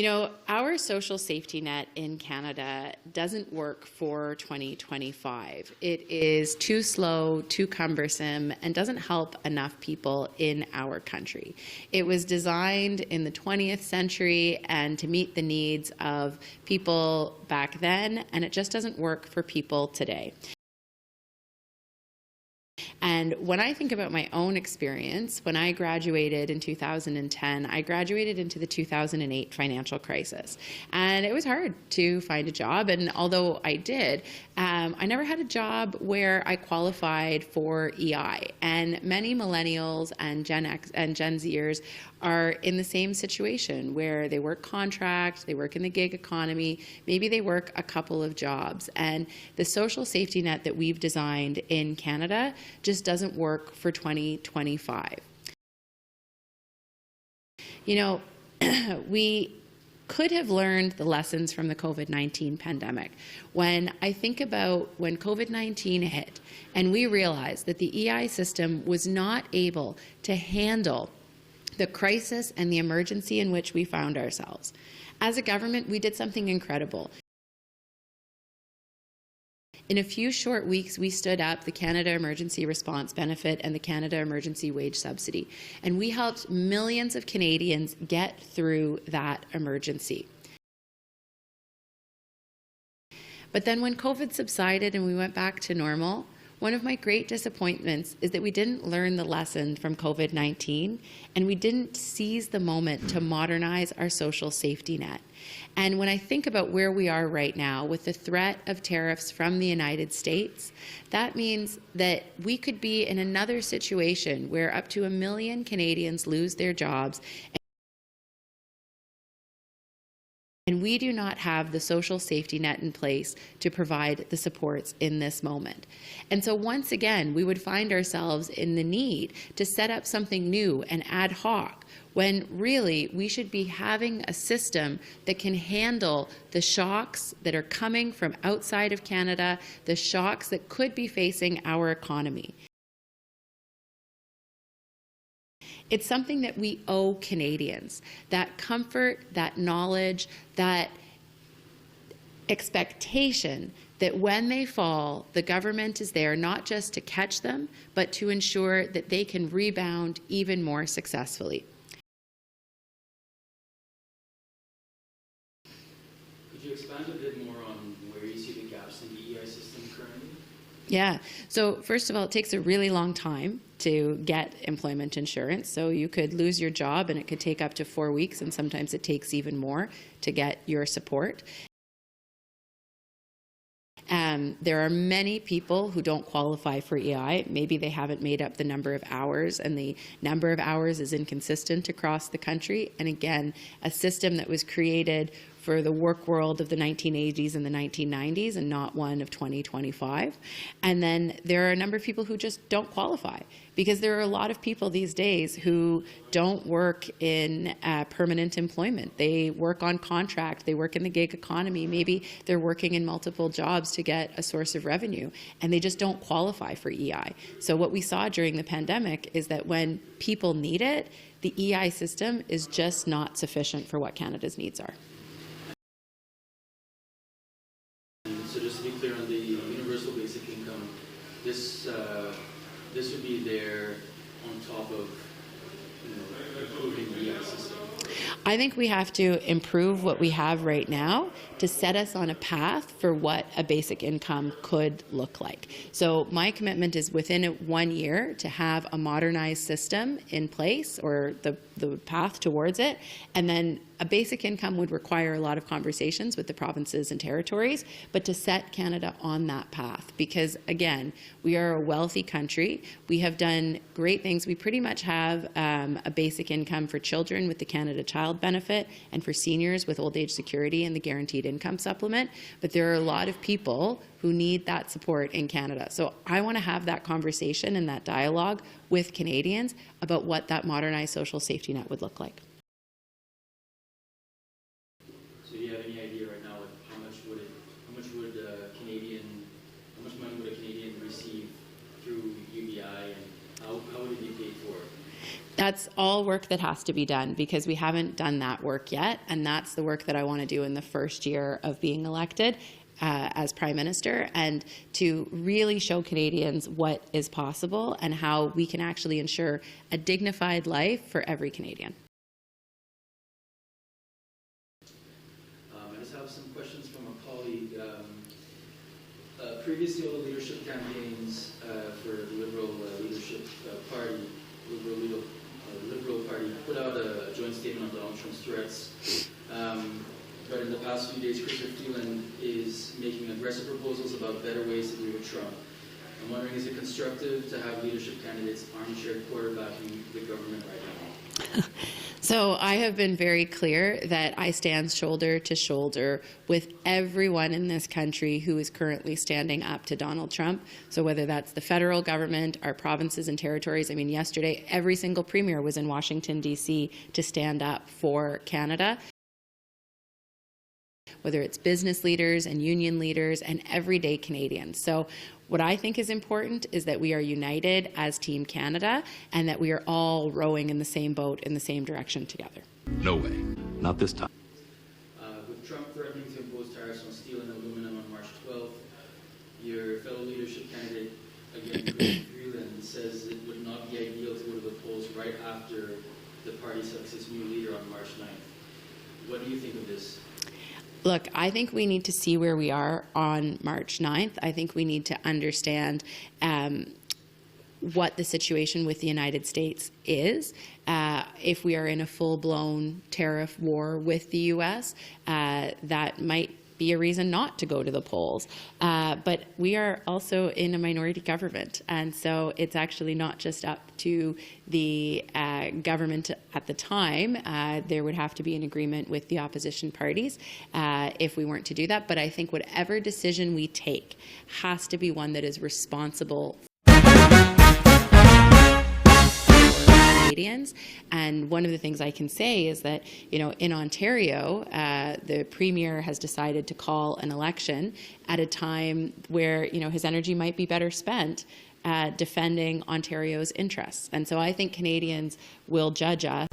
Our social safety net in Canada doesn't work for 2025. It is too slow, too cumbersome, and doesn't help enough people in our country. It was designed in the 20th century and to meet the needs of people back then, and it just doesn't work for people today. And when I think about my own experience, when I graduated in 2010, I graduated into the 2008 financial crisis. And it was hard to find a job. And although I did, I never had a job where I qualified for EI. And many millennials and Gen X and Gen Zers are in the same situation where they work contract, they work in the gig economy, maybe they work a couple of jobs. And the social safety net that we've designed in Canada just doesn't work for 2025. We could have learned the lessons from the COVID-19 pandemic. When I think about when COVID-19 hit and we realized that the EI system was not able to handle the crisis and the emergency in which we found ourselves. As a government, we did something incredible. In a few short weeks, we stood up the Canada Emergency Response Benefit and the Canada Emergency Wage Subsidy, and we helped millions of Canadians get through that emergency. But then when COVID subsided and we went back to normal, one of my great disappointments is that we didn't learn the lesson from COVID-19 and we didn't seize the moment to modernize our social safety net. And when I think about where we are right now with the threat of tariffs from the United States, that means that we could be in another situation where up to 1 million Canadians lose their jobs and we do not have the social safety net in place to provide the supports in this moment. And so once again, we would find ourselves in the need to set up something new and ad hoc, when really we should be having a system that can handle the shocks that are coming from outside of Canada, the shocks that could be facing our economy. It's something that we owe Canadians, that comfort, that knowledge, that expectation that when they fall, the government is there not just to catch them, but to ensure that they can rebound even more successfully. Could you expand a bit more on where you see the gaps in the EI system currently? Yeah. So first of all, it takes a really long time to get employment insurance. So you could lose your job and it could take up to 4 weeks, and sometimes it takes even more to get your support. There are many people who don't qualify for EI. Maybe they haven't made up the number of hours, and the number of hours is inconsistent across the country. And again, a system that was created for the work world of the 1980s and the 1990s and not one of 2025. And then there are a number of people who just don't qualify, because there are a lot of people these days who don't work in permanent employment. They work on contract, they work in the gig economy, maybe they're working in multiple jobs to get a source of revenue, and they just don't qualify for EI. So what we saw during the pandemic is that when people need it, the EI system is just not sufficient for what Canada's needs are. So just to be clear on the universal basic income, this would be there on top of improving the EI system. I think we have to improve what we have right now to set us on a path for what a basic income could look like. So my commitment is within 1 year to have a modernized system in place, or the path towards it, and then a basic income would require a lot of conversations with the provinces and territories, but to set Canada on that path. Because again, we are a wealthy country. We have done great things. We pretty much have a basic income for children with the Canada Child Benefit, and for seniors with old age security and the guaranteed income supplement. But there are a lot of people who need that support in Canada. So I want to have that conversation and that dialogue with Canadians about what that modernized social safety net would look like. So do you have any idea right now, like how much money would a Canadian receive through UBI, and how would it be paid for? that's all work that has to be done, because we haven't done that work yet, and that's the work that I want to do in the first year of being elected as Prime Minister, and to really show Canadians what is possible and how we can actually ensure a dignified life for every Canadian. I just have some questions from a colleague. Previously, all the leadership campaigns for the Liberal leadership party, Liberal Party, put out a joint statement on Donald Trump's threats. But in the past few days, Chrysler Freeland is making aggressive proposals about better ways to deal with Trump. I'm wondering, is it constructive to have leadership candidates armchair quarterbacking the government right now? So I have been very clear that I stand shoulder to shoulder with everyone in this country who is currently standing up to Donald Trump. So whether that's the federal government, our provinces and territories. I mean, yesterday, every single premier was in Washington, D.C. to stand up for Canada. Whether it's business leaders and union leaders and everyday Canadians. So what I think is important is that we are united as Team Canada and that we are all rowing in the same boat in the same direction together. No way. Not this time. With Trump threatening to impose tariffs on steel and aluminum on March 12th, your fellow leadership candidate, again, Chrysler Freeland, says it would not be ideal to go to the polls right after the party selects its new leader on March 9th. What do you think of this? Look, I think we need to see where we are on March 9th. I think we need to understand what the situation with the United States is. If we are in a full-blown tariff war with the U.S., that might be a reason not to go to the polls. But we are also in a minority government, and so it's actually not just up to the government at the time. There would have to be an agreement with the opposition parties if we weren't to do that. But I think whatever decision we take has to be one that is responsible Canadians. And one of the things I can say is that, you know, in Ontario, the Premier has decided to call an election at a time where, you know, his energy might be better spent defending Ontario's interests. And so I think Canadians will judge us